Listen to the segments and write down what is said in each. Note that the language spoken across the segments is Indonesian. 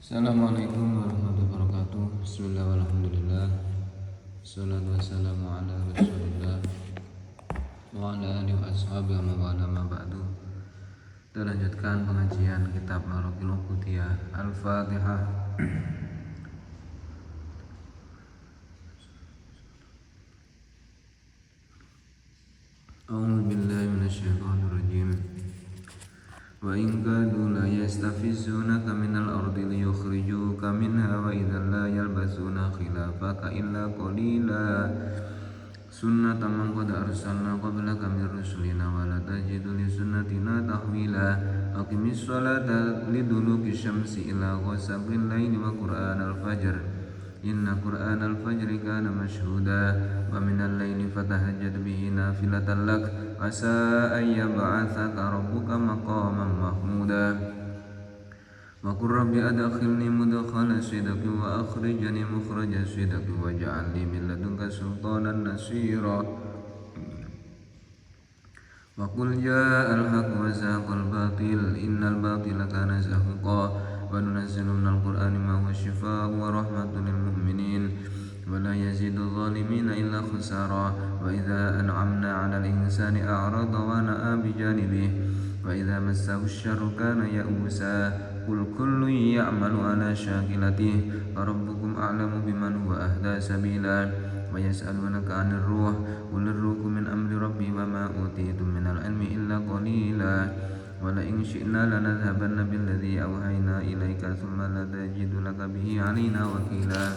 Assalamualaikum warahmatullahi wabarakatuh. Bismillah walhamdulillah. Salatu wassalamu ala rasulillah wa ala alihi wa ashabihi wa mawala ma ba'du. Kita lanjutkan pengajian kitab Maraqil Qutiyah Al-Fatihah. A'udzu billahi minasyaitonir rajim. Wa in kadu la yastafizunaka minal ardi liyukhrijuka minha wa idzal la yalbasuna khilafaka illa qalila sunnata man qad arsalna qablaka min rusulina wa la tajidu li sunnatina tahwila aqimis salata liduluki syamsi ila ghasaqil laili wa qur'anal fajr inna qur'anal fajri kana mashhuda wa minal laili fatahajjad bihi nafilatan lak asa an yab'atsaka rabbuka maqaman mahmuda wa qur rabbi adkhilni mudkhala sidqin wa akhrijni mukhraja sidqin waj'al li min ladunka sultanan nasira wa qul ja'al haqq wa zaqal batil innal batila kana zahuqa wa nunazzilu minal qur'ani ma huwa shifaa'un wa rahmatun lil mu'minin wa la yazidu adh-dhalimina illa khusara wa idza an'amna 'alal insani a'rada wa na'a bi janibihi wa idza massahu asy-syarru kana ya'usa qul kullun ya'malu 'ala syakilatihi rabbukum a'lamu biman huwa ahda sabila wa yas'alunaka 'anir ruh qul ar-ruhu min amri rabbi wa ma utitum minal 'ilmi illa qalila wa la in syi'na lanadhhabanna billadhi awhayna ilayka thumma la tajidu laka bihi 'alaina wakila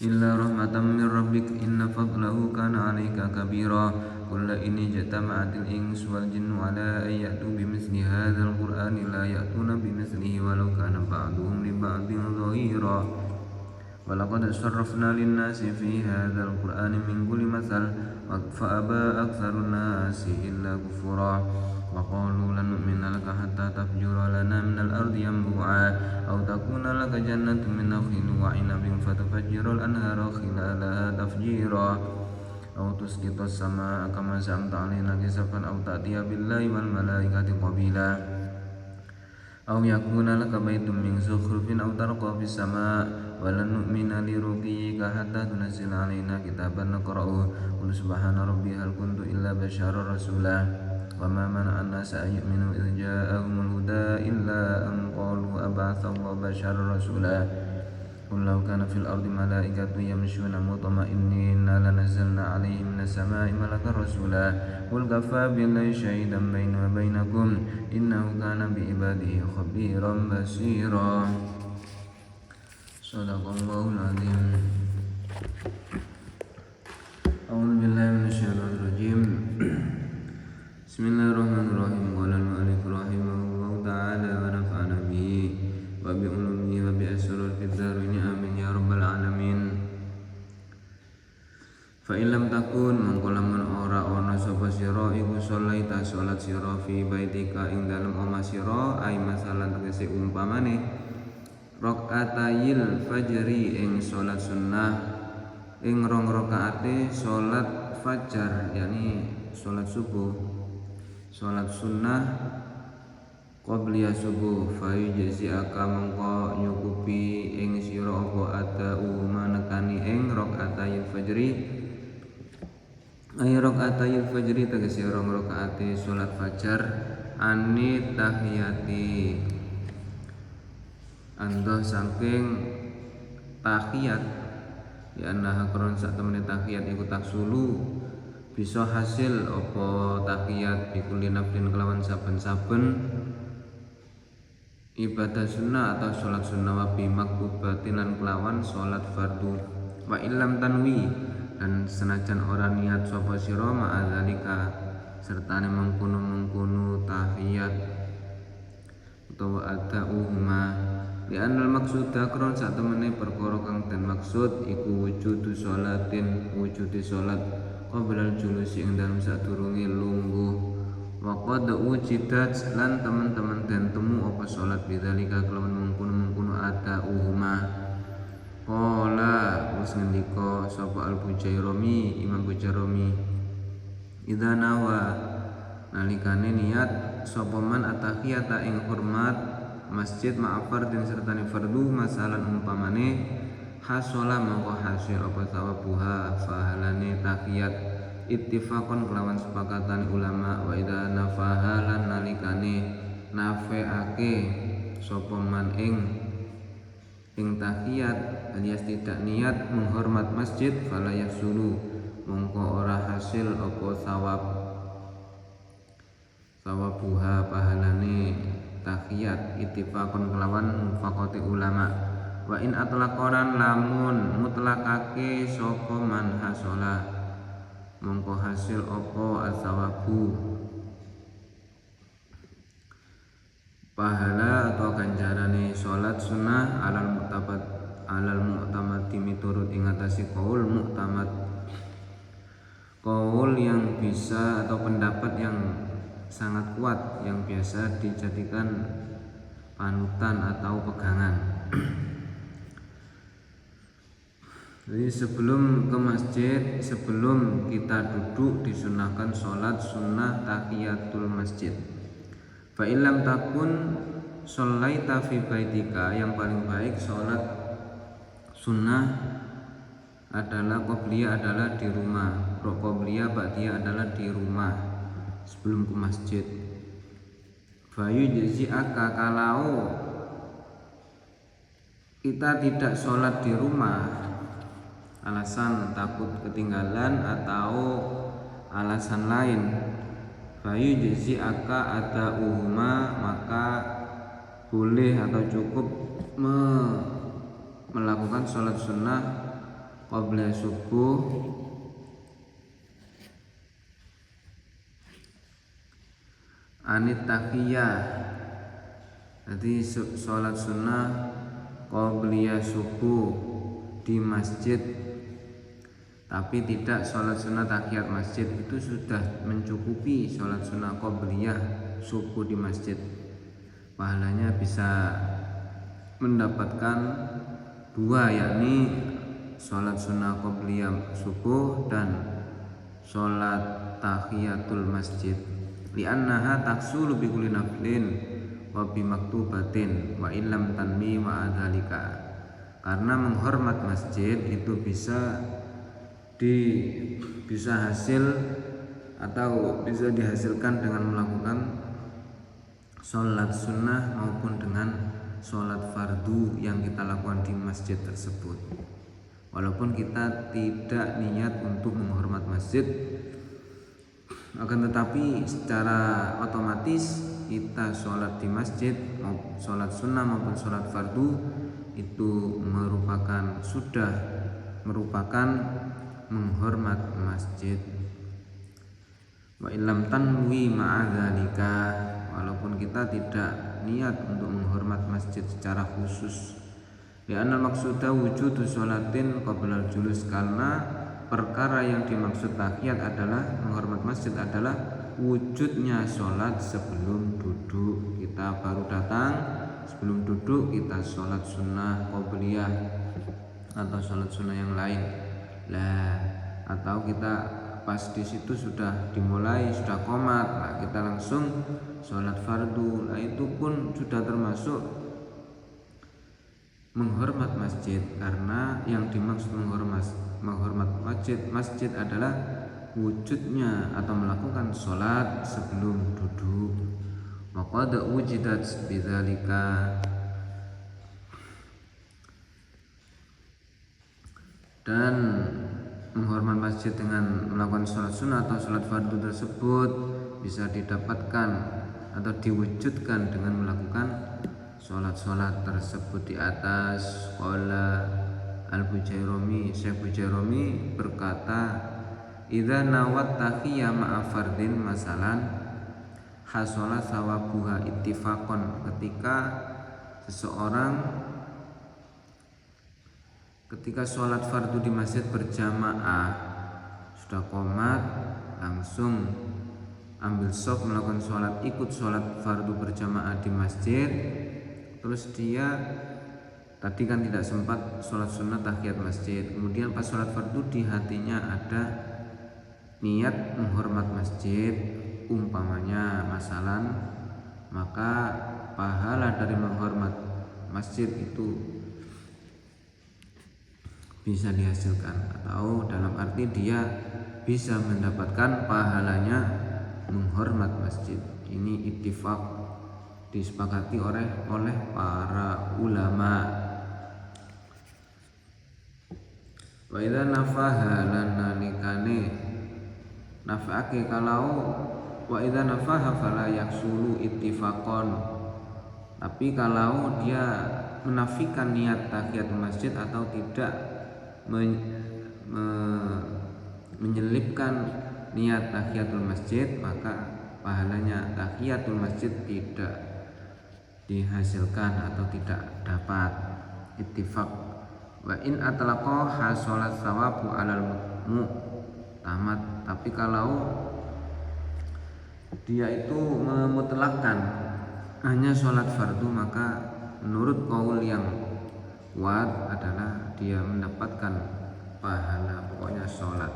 illa rahmatan min rabbik inna fadlahu kana 'alaika kabira qul la in ijtama'atil insu wal jinnu 'ala an ya'tu bimithli hadzal qur'ani la ya'tuna bimithlihi walau kana ba'duhum li ba'din dhahira wa laqad sarrafna lin-nasi fi hadzal qur'ani min kulli mathal fa aba aktsarun nasi illa kufura wa qalu lan nu'mina laka hatta tafjura lana minal ardi yanbu'a aw takuna laka jannatun min nakhilin wa 'inabin fatufajjirul anhara khilalaha tafjira aw tusqitas samaa'a kama za'amta 'alaina kisafan aw ta'tiya billahi wal malaikati qabila aw yakuna laka baitun min zukhrufin aw tarqa fis samaa' wa lan nu'mina liruqiyika hatta tunazzila 'alaina kitaban naqra'uhu qul subhana rabbi hal kuntu illa basyarar rasula wa ma mana'an nasa an yu'minu idh ja'ahumul huda illa an qalu ab'athallahu basyarar rasula qul law kana fil ardi malaikatun yamshuna mutma'innina lanazzalna 'alaihim minas samaa'i malakan rasula qul kafaa billahi shahidan bainana wa bainakum innahu kana bi ibadihi khabiran basira. Shadaqallahul azim. A'udzu billahi minasyaitonir rajim. Bismillahirrahmanirrahim. Qala al-mu'allif rahimahullahu ta'ala wa nafa'ana bihi wa bi ulumihi wa bi asrar fid dharini amin ya rabbal alamin. Fa illam takun mangko lamun ora ana sapa sira iku sholaita salat sira fi baitika ing dalem omah sira ai masalan tegese umpamane rakaatayil fajri ing salat sunnah ing rong rakaate salat fajar yakni salat subuh salat sunnah qabliya subuh fa yujzi'aka mangko nyukupi ing sira apa atau manekani ing rakaatayil fajri ay rakaatayil fajri tegese rong rakaate salat fajar ani tahiyati ando saking tahiyat ya annaha karon sak temene tahiyat iku taksulu bisa hasil apa tahiyat bikuli naflin kelawan saben-saben ibadah sunnah atau sholat sunnah wa bi maktubatin lan kelawan sholat fardu wa illam tanwi dan senajan ora niat sapa sira ma'adzalika sertane mengkono-mengkono tahiyat utawa adauhuma li anal maksuda kron sak temene perkara kang den maksud iku wujudu sholatin wujude sholat qablal julusi ing dalem sadurunge lungguh wa qad wujidat lan teman-teman den temu apa salat bidzalika kelawan mengkono-mengkono adauhuma qala wis ngendika sapa al-Bujairami Imam Bujairami idza nawa nalikane niat sapa man atahiyata ing hormat masjid ma'afardin sertani fardu masalan umpamane hasola mongko hasil apa sawabuha fahalane tahiyat ittifaqon kelawan sepakatan ulama wa idza nafahalan nalikane nafeake sapa man ing tahiyat alias tidak niat menghormat masjid fala yasulu mongko ora hasil apa sawabuha pahalane tahiyat ittifaqon kelawan mufaqati ulama wa in atlaqoran lamun mutlakake sapa man hasola mongko hasil apa asawabu pahala atau ganjarane salat sunnah alal mu'tamadi miturut ing atase qaul mu'tamad, qaul yang bisa atau pendapat yang sangat kuat yang biasa dijadikan panutan atau pegangan. Jadi sebelum ke masjid, sebelum kita duduk disunahkan sholat sunnah tahiyatul masjid. Fa illam takun sholaita fi baitika, yang paling baik sholat sunnah adalah qobliyah adalah di rumah, qobliyah ba'diyah adalah di rumah sebelum ke masjid. Fa yujzi'aka, kalau kita tidak sholat di rumah alasan takut ketinggalan atau alasan lain, bayu jisi aka ada uhuma, maka boleh atau cukup melakukan sholat sunnah qabla subuh anit tahiyah. Jadi sholat sunnah qabliyah subuh di masjid, tapi tidak sholat sunnah tahiyat masjid, itu sudah mencukupi sholat sunnah qabliyah subuh di masjid. Pahalanya bisa mendapatkan dua, yakni sholat sunnah qabliyah subuh dan sholat tahiyatul masjid. Li'annaha taksulu bi kulli naflin wa bi maktubatin wa illam tanmi wa adzalika, karena menghormat masjid itu bisa hasil atau bisa dihasilkan dengan melakukan sholat sunnah maupun dengan sholat fardu yang kita lakukan di masjid tersebut. Walaupun kita tidak niat untuk menghormat masjid, akan tetapi secara otomatis kita sholat di masjid, sholat sunnah maupun sholat fardu itu sudah merupakan menghormat masjid. Wa illam tanwi ma'adzalika, walaupun kita tidak niat untuk menghormat masjid secara khusus. Li'anna maksuda wujudu sholatin qabla julus, karena perkara yang dimaksud tahiyat adalah menghormat masjid adalah wujudnya sholat sebelum duduk. Kita baru datang, sebelum duduk kita sholat sunnah qabliyah atau sholat sunnah yang lain lah, atau kita pas di situ sudah dimulai, sudah qomat, nah kita langsung sholat fardu, nah itu pun sudah termasuk menghormat masjid, karena yang dimaksud menghormat masjid adalah wujudnya atau melakukan sholat sebelum duduk. Maka qad wujidat bidzalika, dan menghormat masjid dengan melakukan sholat sunnah atau sholat fardu tersebut bisa didapatkan atau diwujudkan dengan melakukan sholat-sholat tersebut di atas. Qala Al-Bujairami, Syekh Bujairami berkata, idza nawat tahiyya ma'a fardin masalan hasola sawabuha ittifaqon, ketika seseorang ketika sholat fardu di masjid berjamaah, sudah qomat langsung ambil shaf melakukan sholat, ikut sholat fardu berjamaah di masjid, terus dia tadi kan tidak sempat sholat sunnah tahiyat masjid, kemudian pas sholat fardu di hatinya ada niat menghormat masjid umpamanya masalan, maka pahala dari menghormat masjid itu bisa dihasilkan, atau dalam arti dia bisa mendapatkan pahalanya menghormat masjid. Ini ittifaq, disepakati oleh para ulama. Wa idza nafaha lan nalikane nafake kalau wa idza nafaha fala yaksulu ittifaqan. Tapi kalau dia menafikan niat tahiyatul masjid atau tidak menyelipkan niat tahiyatul masjid, maka pahalanya tahiyatul masjid tidak dihasilkan atau tidak dapat. Ittifaq. Wa in atlaqa hasolat sawabu alal mu'tamad. Tapi kalau dia itu memutlakkan hanya sholat fardu, maka menurut qaul yang kuat adalah dia mendapatkan pahala pokoknya sholat.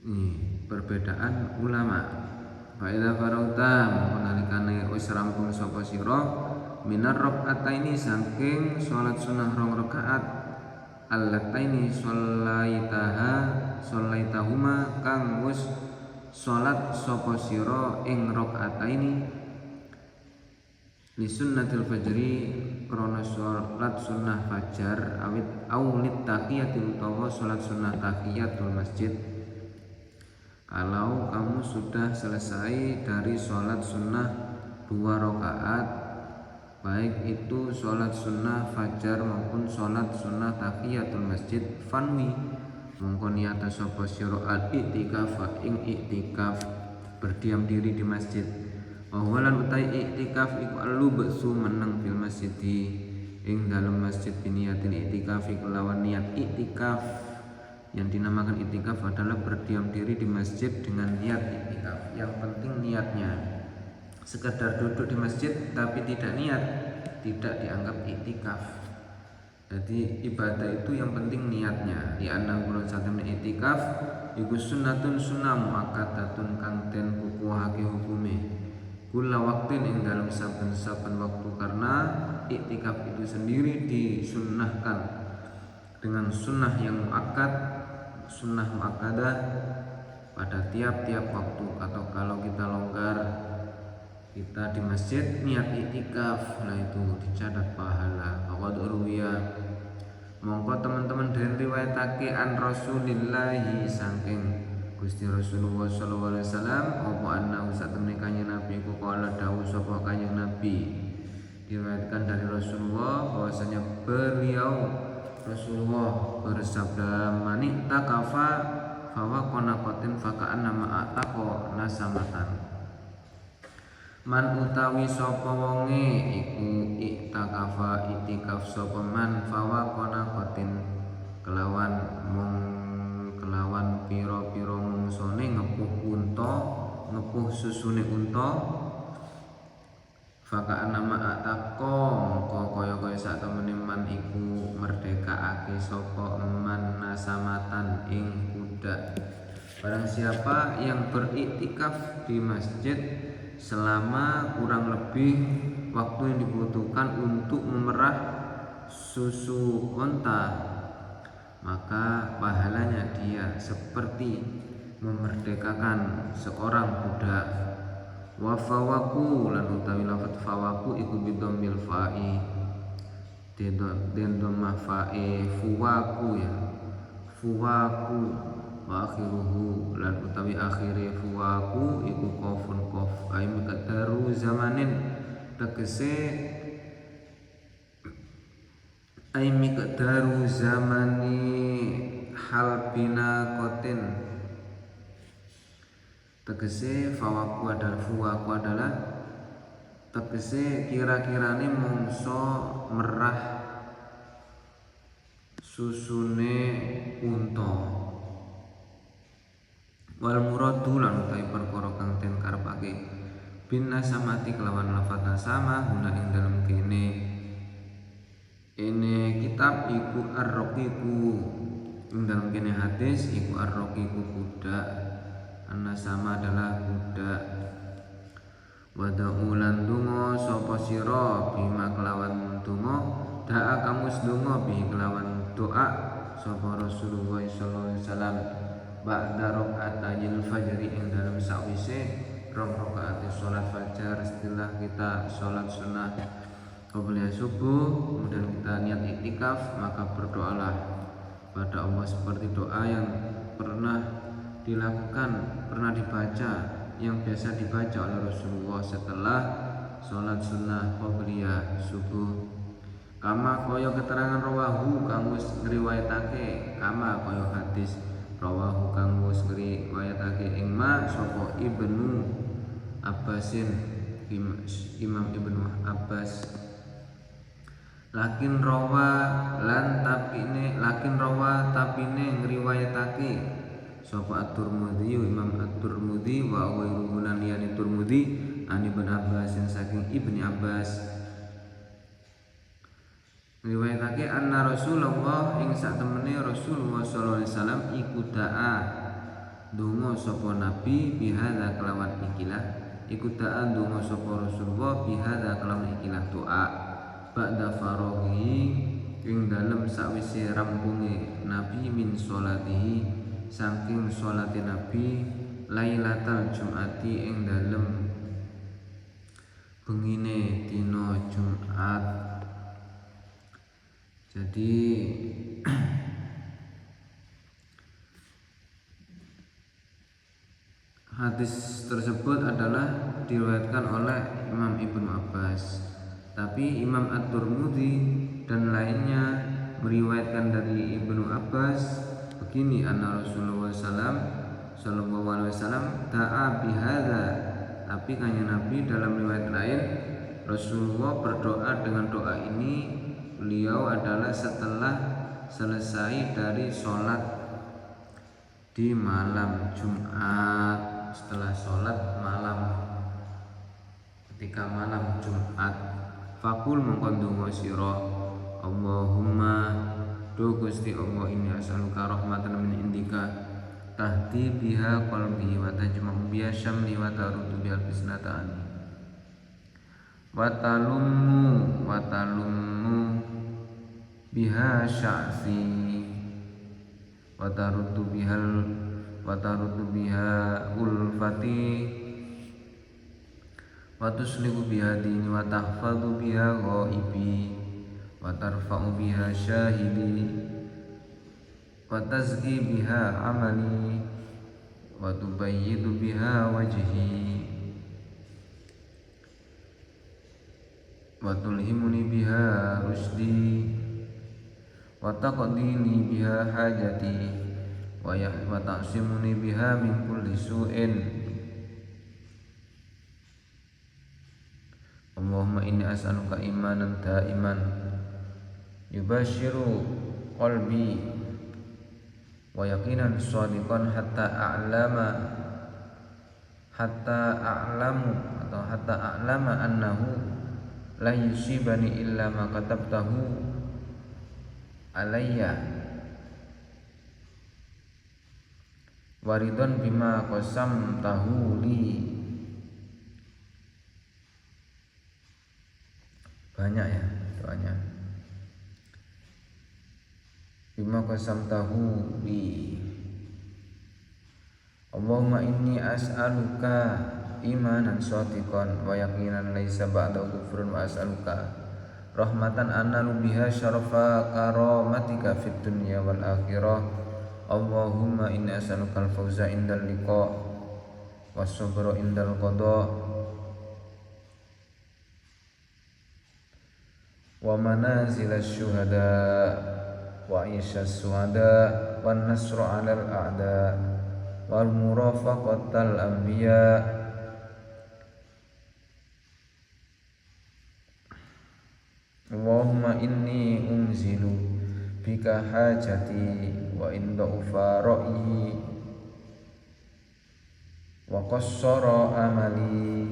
Ini perbedaan ulama. Fa idza farauta menalikane wis rampung sapa sira minar rakaataini saking sholat sunah rong rakaat allataini shallaitahuma kang wis sholat sapa sira ing rakaataini li sunnatil fajri krana sholat sunnah fajar awit aulit tahiyatul utawa sholat sunnah tahiyatul masjid. Kalau kamu sudah selesai dari sholat sunnah 2 rakaat, baik itu sholat sunnah fajar maupun sholat sunnah tahiyatul masjid, fanwi mongko niata sapa sira al-i'tikaf ing i'tikaf berdiam diri di masjid. Wawalan utai i'tikaf iku al-lubsu meneng fil masjid ing dalam masjid biniatil i'tikaf kelawan niat i'tikaf. Yang dinamakan i'tikaf adalah berdiam diri di masjid dengan niat i'tikaf. Yang penting niatnya. Sekedar duduk di masjid tapi tidak niat tidak dianggap i'tikaf. Jadi ibadah itu yang penting niatnya. Di anang bulan satem i'tikaf iku sunnatun sunnah muakkadatun kang den kukuhake hukume. Kula waktin ing dalam saben-saben waktu, karena i'tikaf itu sendiri disunnahkan dengan sunnah yang muakkad, sunnah muakkadah pada tiap-tiap waktu. Atau kalau kita longgar, kita di masjid niat i'tikaf, nah itu dicatat pahala. Faqad urwiya mongko teman-teman den riwayatake an Rasulillahi saking Gusti Rasulullah sallallahu alaihi wasallam apa anna satemene kanjeng Nabi ku kala dawuh sapa kanjeng Nabi, diriwayatkan dari Rasulullah bahwasanya beliau Rasulullah bersabda, mani takafa fawa qanaqatin faka'anna ma'ataqa nasamatan. Man utawi sapa wonge iku iktakafa itikaf sapa man fawa qanaqatin kelawan pira-pira mungsone ngepuh susune unta, faka'anna ma'ataqa mongko kaya-kaya sak temene man iku merdekaake sapa man nasamatan ing kuda. Barang siapa yang beriktikaf di masjid selama kurang lebih waktu yang dibutuhkan untuk memerah susu unta, maka pahalanya dia seperti memerdekakan seorang budak. Wa fawaku lan utawi lafadz fawaku iku bidomil fa'i den dhammah fa'i fuwaku ya fuwaku wa akhiruhu lan utawi akhire fuwaku iku qafun qaf ay miqdaru zamanin tegese ay miqdaru zamani halbina qatin. Tegese fuwaku adalah tegese kira-kirane mongso merah susune unta. Wal muradu lan utawi perkara kang den karepake bin nasamati kelawan lafadz nasama guna ing dalem kene kitab iku ar-raqiqu ing dalem kene hadis iku ar-raqiqu kuda. An-nasama adalah kuda. Wada'u lan donga sapa sira bima kelawan donga da'a kamus donga bi kelawan doa sapa Rasulullah sallallahu alaihi wasallam ba'da rakaatayil fajri ing dalem sawise rong rakaat salat fajar setelah kita salat sunnah qabla subuh kemudian kita niat iktikaf, maka berdoalah pada Allah seperti doa yang pernah dibaca, yang biasa dibaca oleh Rasulullah setelah sholat sunnah qabliyah subuh. Kama kaya keterangan rawahu kang wis ngriwayatake, kama kaya hadis rawahu kang wis ngriwayatake ing ma sapa Ibnu Abbasin, Imam Ibnu Abbas. Lakin rawa tapine ngriwayatake sapa At-Tirmidzi, Imam At-Tirmidzi wa ghairuhu lan liyane Tirmidzi an Ibnu Abbas saking Ibnu Abbas ngriwayatake anna Rasulullah ing sak temene Rasulullah sallallahu alaihi wasallam iku da'a donga sapa nabi bihadza kelawan ikilah, iku da'a donga sapa Rasulullah bihadza kelawan ikilah doa ba'da faraghi ing dalem sakwise rampunge nabi min sholatihi saking sholate nabi lailatal jumati ing dalem bengine dina Jumat. Jadi hadis tersebut adalah diriwayatkan oleh Imam Ibnu Abbas, tapi Imam At-Tirmidzi dan lainnya meriwayatkan dari Ibnu Abbas begini, anna Rasulullah sallallahu alaihi wasallam da'a bihadza, tapi kanjeng Nabi dalam riwayat lain Rasulullah berdoa dengan doa ini. Beliau adalah setelah selesai dari sholat di malam Jumat, setelah sholat malam ketika malam Jumat. Fakul mongkon donga sira Allahumma do Gusti Allah ini as'aluka rahmatan min indika tahdi biha qalbi wa tajma'u biha syamli wa tarudu biha bisnatani wa talummu biha sya'fi wa tarudu biha ulfati wa tuslihu biha dini wa tahfadhu biha ghaibi wa tarfa'u biha syahidi wa tazki biha amali wa tubayyidu biha wajhi wa tulhimuni biha rusdi wa taqdini biha hajati wa ta'simuni biha min kulli su'in. Allahumma inni as'aluka imanan da'iman yubashiru qalbi wa yaqinan shadiqan hatta a'lama annahu la yusibani illa ma katabtahu alayya waridon bima qasamtahu li. Banyak ya doanya. Bima qasamtahu li. Allahumma inni as'aluka imanan shadiqan wa yaqinan laisa ba'dahu kufrun wa as'aluka rahmatan analu biha syarafa karamatika fid dunya wal akhirah. Allahumma inni as'aluka al-fawza indal liqa was sabra indal qada wa manazilash syuhada wa isyas suhada wan nasra 'alal a'da wal murafaqatal anbiya. Allahumma inni unzilu bika hajati wa inda ufara'i wa qassara amali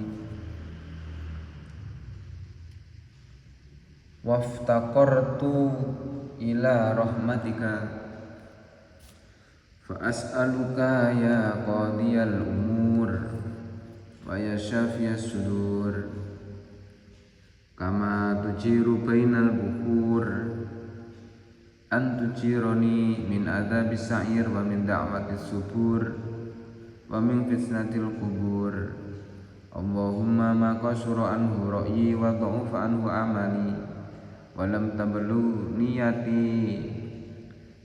waftaqartu ila rahmatika fa as'aluka ya qadiyal umur wa ya syafiyas sudur kama tujiru bainal bukur an tujironi min adzabis sa'ir wa min da'watis subur wa min fitnatil kubur. Allahumma ma qasura anhu ra'yi wa dha'ufa anhu amali wa lam tablugh niyati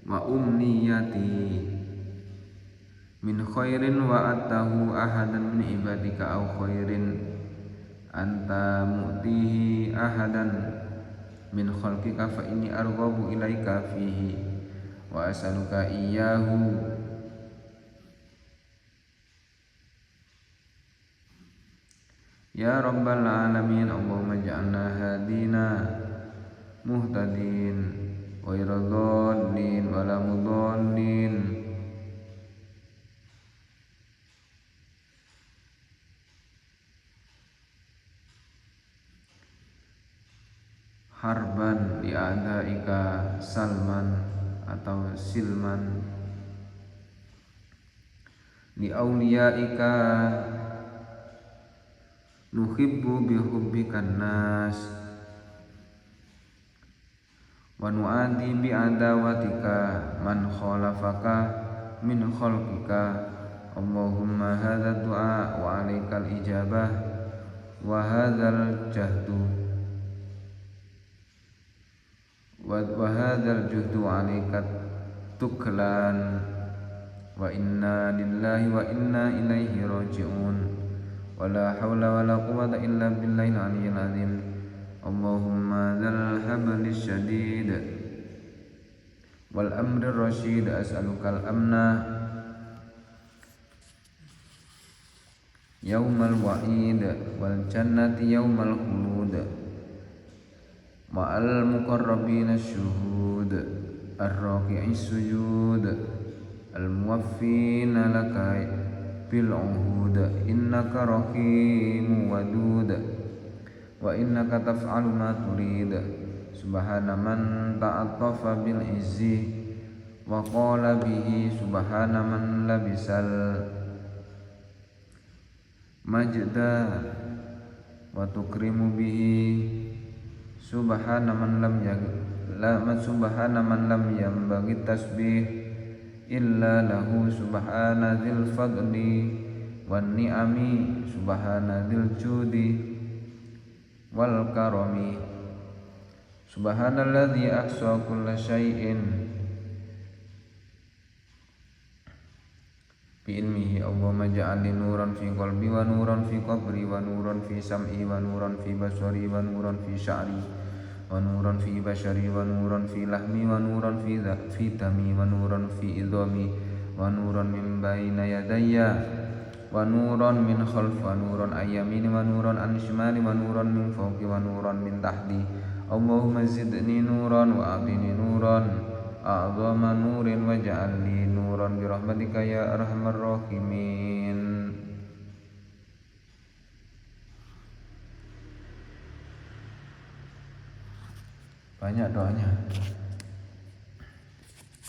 wa umniyati min khairin wa atahu ahadan min ibadika aw khairin anta mu'tihi ahadan min khalqika fa inni arghabu ilaika fihi wa as'aluka iyyahu ya rabbal alamin. Allahumma ja'alna hadina muhtadin ghairu dhallin wala mudallin harban li a'daika salman atau silman li auliyaika nuhibbu bihubbikan nas wa nu'adi bi adawatika man khalafaka min khalqika. Allahumma hadza du'a wa 'alaikal ijabah wa hadzal jahdu wa hadzal juhdu 'alaikat tuklan wa inna lillahi wa inna ilaihi raji'un. Wala hawla wala quwwata illa billahil aliyyil azim. Allahumma dzal hablis syadid wal amrir rasyid as'alukal amna yaumal wa'id wal jannati yaumal khulud ma'al muqarrabin asyuhud ar-raqi'is sujud al-muwaffina laka bil uhud innaka rahimu wadud wa innaka taf'alu ma turid. Subhana man ta'attafa bil izzi wa qala bihi subhana man labisal majda wa tukrimu bihi subhana man lam yanbaghi tasbih illa lahu subhana dzil fadli wan ni'ami subhana dzil judi wal karami. Subhanalladzi ahsa kulla syai'in bi ilmihi. Allahumma ja'alni nuran fi qalbi wa nuran fi qabri wa nuran fi sam'i wa nuran fi basari wa nuran fi sya'ri wa nuran fi bashari wa nuran fi lahmi wa nuran fi dami wa nuran fi idhami wa nuran min baina yadayya wa nuran min khalfi wa nuran ayyamini wa nuran an shimali wa nuran min fawqi wa nuran min tahti. Allahumma zidni nuran wa a'tini nuran a'zama nurin wa ja'alni nuran bi rahmatika ya arhamar rahimin. Banyak doanya.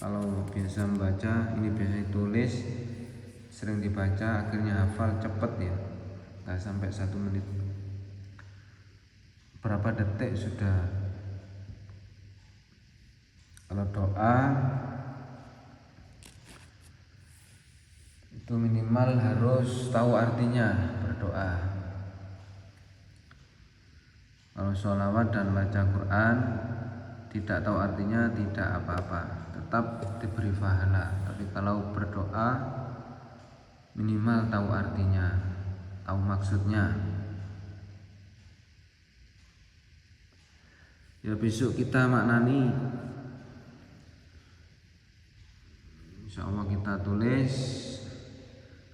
Kalau biasa membaca, ini biasa tulis, sering dibaca, akhirnya hafal cepet ya, nggak sampai 1 menit. Berapa detik sudah. Kalau doa itu minimal harus tahu artinya berdoa. Kalau sholawat dan baca Quran tidak tahu artinya tidak apa-apa, tetap diberi pahala. Tapi kalau berdoa minimal tahu artinya, tahu maksudnya. Ya besok kita maknani, insya Allah kita tulis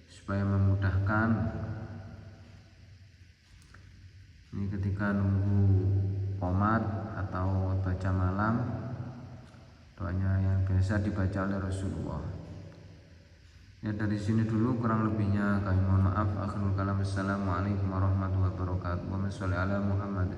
supaya memudahkan. Ini ketika nunggu qomat atau baca malam, doanya yang biasa dibaca oleh Rasulullah. Ya dari sini dulu, kurang lebihnya kami mohon maaf. Akhirul kalam. Assalamualaikum warahmatullahi wabarakatuh. Wa sholli ala Muhammad.